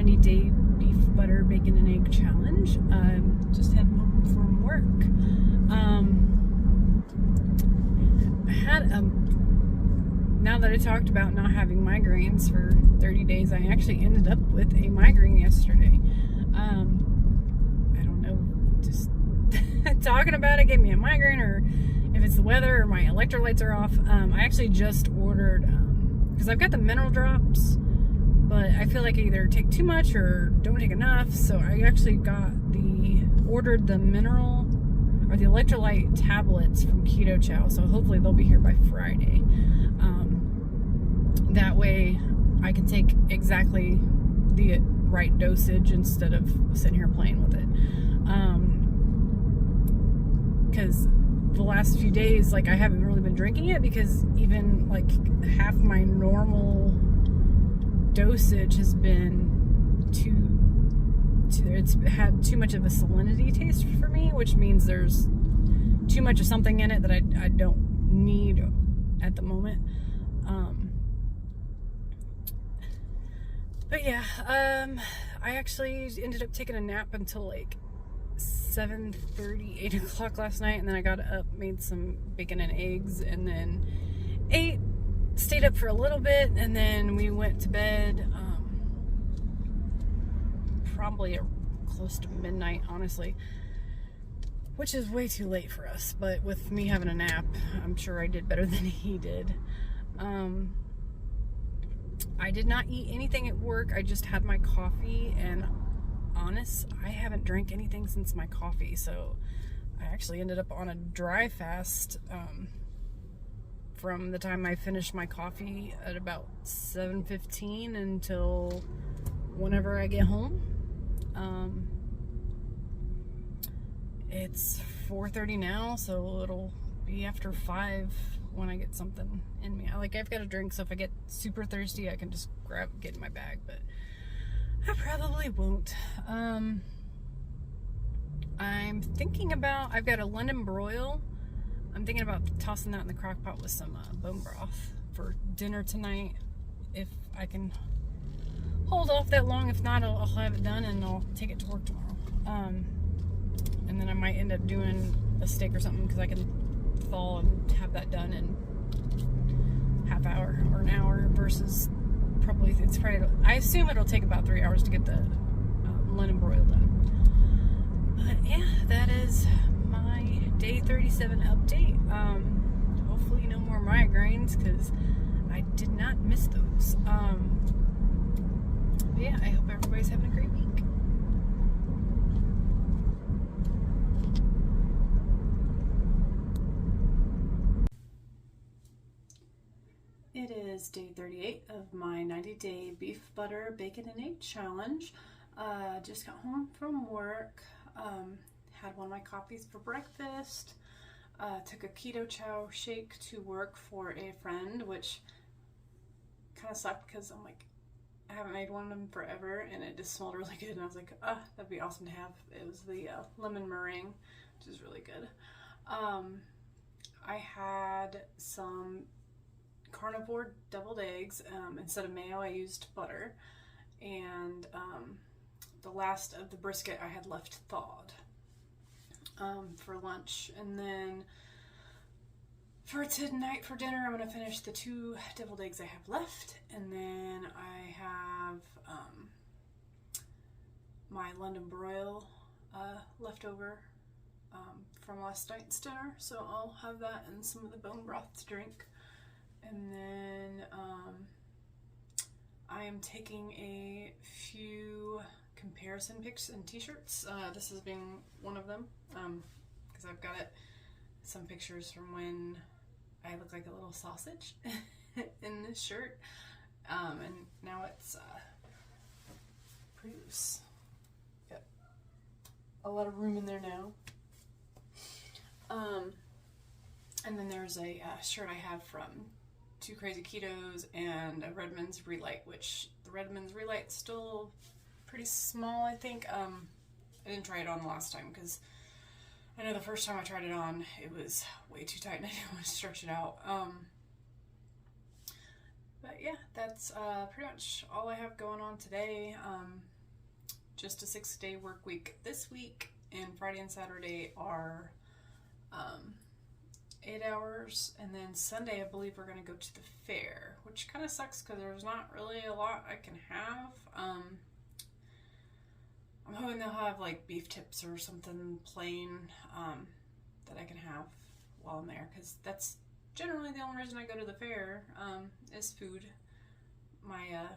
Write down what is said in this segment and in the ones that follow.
90-day beef butter bacon and egg challenge. Just heading home from work. I had now that I talked about not having migraines for 30 days, I actually ended up with a migraine yesterday. I don't know, just talking about it gave me a migraine, or if it's the weather or my electrolytes are off. I actually just ordered, because I've got the mineral drops, but I feel like I either take too much or don't take enough, so I actually ordered the mineral or the electrolyte tablets from Keto Chow, so hopefully they'll be here by Friday. That way I can take exactly the right dosage instead of sitting here playing with it. Because the last few days, like, I haven't really been drinking it, because even like half my normal dosage has been it's had too much of a salinity taste for me, which means there's too much of something in it that I don't need at the moment. But yeah, I actually ended up taking a nap until like 7:30, 8 o'clock last night, and then I got up, made some bacon and eggs, and then ate, stayed up for a little bit, and then we went to bed probably close to midnight, honestly, which is way too late for us, but with me having a nap, I'm sure I did better than he did. I did not eat anything at work. I just had my coffee, and I haven't drank anything since my coffee, so I actually ended up on a dry fast from the time I finished my coffee at about 7:15 until whenever I get home. It's 4:30 now, so it'll be after 5 when I get something in me. I've got a drink, so if I get super thirsty, I can just get in my bag, but I probably won't. I'm thinking about, I've got a London broil. I'm thinking about tossing that in the crock pot with some bone broth for dinner tonight, if I can hold off that long. If not, I'll have it done and I'll take it to work tomorrow. And then I might end up doing a steak or something, because I can thaw and have that done in half hour or an hour, versus I assume it'll take about 3 hours to get the London broil done. But yeah, that is my day 37 update. Hopefully no more migraines, because I did not miss those. But yeah, I hope everybody's having a great week. It is day 38 of my 90-day beef butter bacon and egg challenge. Just got home from work. Had one of my coffees for breakfast. Took a Keto Chow shake to work for a friend, which kind of sucked because I'm like, I haven't made one of them forever, and it just smelled really good, and I was like, that'd be awesome to have. It was the lemon meringue, which is really good. I had some carnivore deviled eggs. Instead of mayo, I used butter, and the last of the brisket I had left thawed for lunch. And then for tonight, for dinner, I'm going to finish the 2 deviled eggs I have left, and then I have my London broil left over from last night's dinner, so I'll have that and some of the bone broth to drink. And then I am taking a few comparison pics and t-shirts. This has been one of them, because I've got some pictures from when I look like a little sausage in this shirt, and now it's pretty loose. Got a lot of room in there now. And then there's a shirt I have from 2 Crazy Ketos and a Redmond's Relight, which the Redmond's Relight's still pretty small, I think. I didn't try it on last time, because I know the first time I tried it on, it was way too tight and I didn't want to stretch it out. But yeah, that's pretty much all I have going on today. Just a 6-day work week this week, and Friday and Saturday are 8 hours, and then Sunday I believe we're going to go to the fair, which kind of sucks because there's not really a lot I can have. I'm hoping they'll have like beef tips or something plain that I can have while I'm there, because that's generally the only reason I go to the fair, is food. My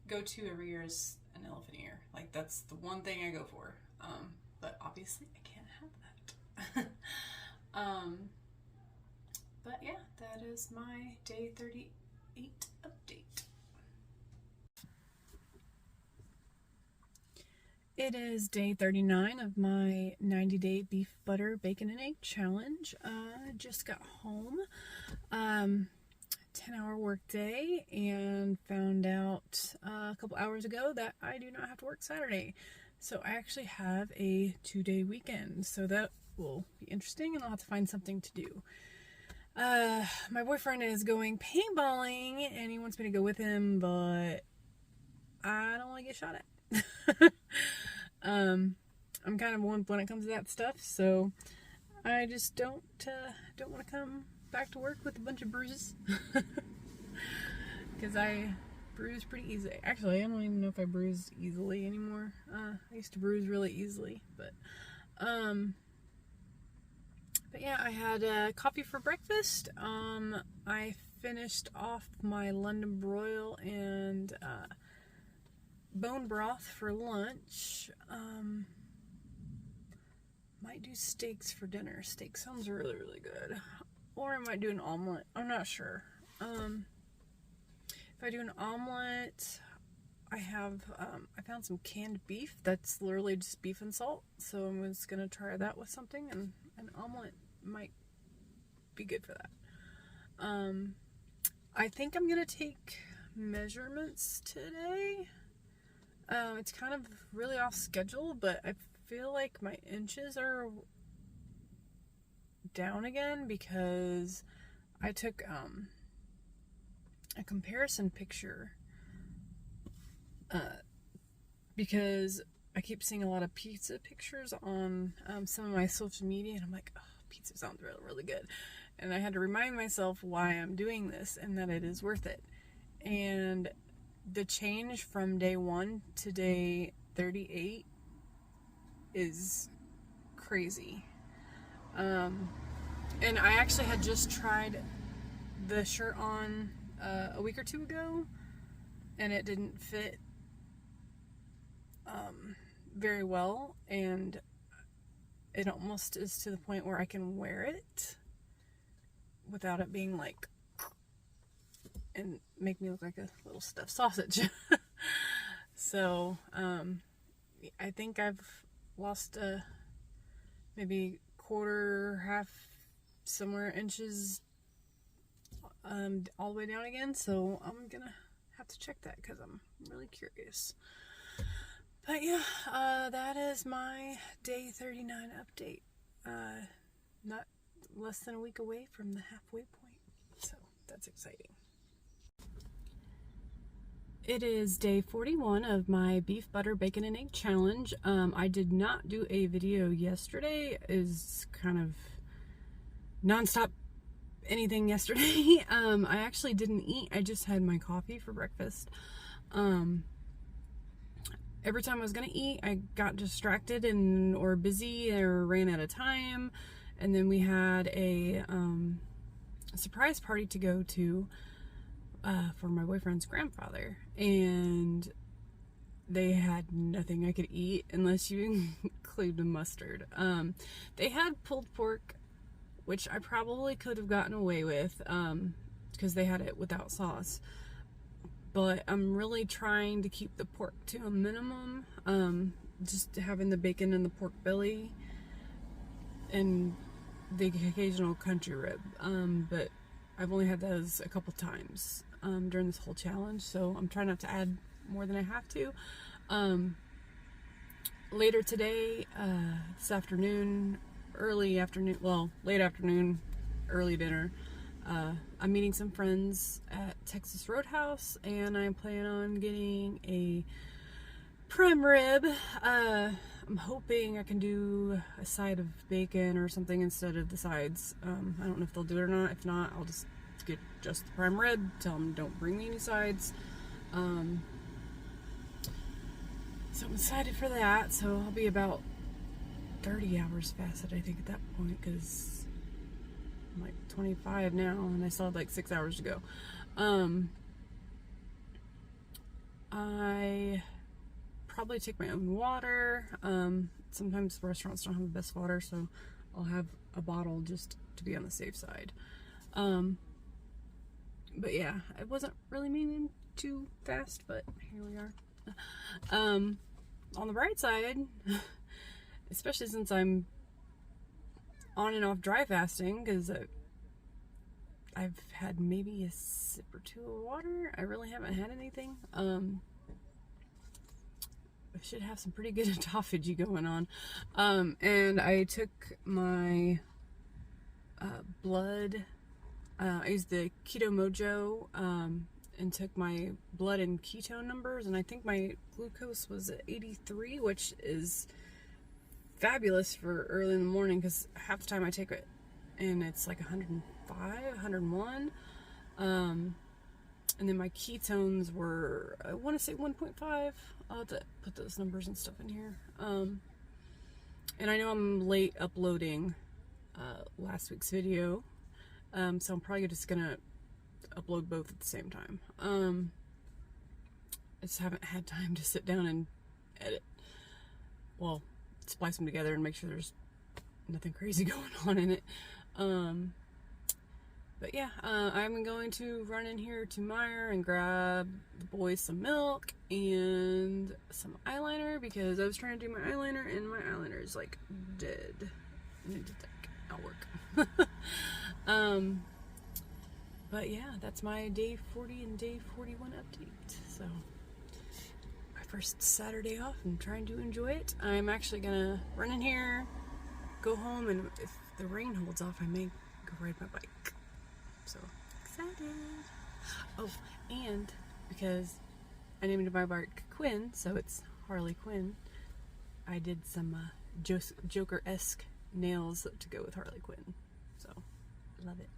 go-to every year is an elephant ear. Like, that's the one thing I go for. But obviously I can't have that. But yeah, that is my day 38 update. It is day 39 of my 90-day beef butter bacon and egg challenge. Just got home, 10-hour work day, and found out a couple hours ago that I do not have to work Saturday. So I actually have a 2-day weekend. So that will be interesting, and I'll have to find something to do. My boyfriend is going paintballing, and he wants me to go with him, but I don't want to get shot at. I'm kind of one when it comes to that stuff, so I just don't want to come back to work with a bunch of bruises, because I bruise pretty easily. Actually, I don't even know if I bruise easily anymore. I used to bruise really easily, but yeah, I had coffee for breakfast. I finished off my London broil and bone broth for lunch. Might do steaks for dinner. Steak sounds really, really good. Or I might do an omelet. I'm not sure. If I do an omelet, I found some canned beef that's literally just beef and salt. So I'm just gonna try that with something, and an omelet might be good for that. I think I'm gonna take measurements today. It's kind of really off schedule, but I feel like my inches are down again because I took a comparison picture because I keep seeing a lot of pizza pictures on some of my social media, and I'm like, oh, pizza sounds really, really good. And I had to remind myself why I'm doing this and that it is worth it. And the change from day 1 to day 38 is crazy. And I actually had just tried the shirt on a week or two ago, and it didn't fit very well, and it almost is to the point where I can wear it without it being like and make me look like a little stuffed sausage. So I think I've lost maybe quarter, half, somewhere inches all the way down again. So I'm gonna have to check that because I'm really curious. But yeah, that is my day 39 update. Not less than a week away from the halfway point. So that's exciting. It is day 41 of my beef butter bacon and egg challenge. I did not do a video yesterday. It is kind of nonstop anything yesterday. I actually didn't eat. I just had my coffee for breakfast. Every time I was gonna eat, I got distracted or busy or ran out of time. And then we had a surprise party to go to for my boyfriend's grandfather, and they had nothing I could eat unless you include the mustard. They had pulled pork, which I probably could have gotten away with because they had it without sauce. But I'm really trying to keep the pork to a minimum, just having the bacon and the pork belly and the occasional country rib. But I've only had those a couple times during this whole challenge, so I'm trying not to add more than I have to. Later today, this afternoon, late afternoon, early dinner, I'm meeting some friends at Texas Roadhouse, and I'm planning on getting a prime rib. I'm hoping I can do a side of bacon or something instead of the sides. I don't know if they'll do it or not. If not, I'll just get just the prime rib. Tell them don't bring me any sides. So I'm excited for that. So I'll be about 30 hours fasted, I think, at that point, because I'm like 25 now, and I still have like 6 hours to go. I probably take my own water. Sometimes restaurants don't have the best water, so I'll have a bottle just to be on the safe side. But yeah, I wasn't really meaning to fast, but here we are. On the bright side, especially since I'm on and off dry fasting, because I've had maybe a sip or two of water. I really haven't had anything. I should have some pretty good autophagy going on. And I took my blood, I used the Keto Mojo, and took my blood and ketone numbers, and I think my glucose was at 83, which is fabulous for early in the morning, because half the time I take it and it's like 105, 101. And then my ketones were, I want to say 1.5. I'll have to put those numbers and stuff in here. And I know I'm late uploading last week's video, so I'm probably just gonna upload both at the same time. I just haven't had time to sit down and edit. Well, splice them together and make sure there's nothing crazy going on in it. But yeah, I'm going to run in here to Meijer and grab the boys some milk and some eyeliner, because I was trying to do my eyeliner and my eyeliner is like dead. I need to think. I'll work. But yeah, that's my day 40 and day 41 update. So, my first Saturday off, I'm trying to enjoy it. I'm actually gonna run in here, go home, and if the rain holds off, I may go ride my bike. So, excited. Oh, and because I named my bike Quinn, so it's Harley Quinn, I did some Joker-esque nails to go with Harley Quinn. So, love it.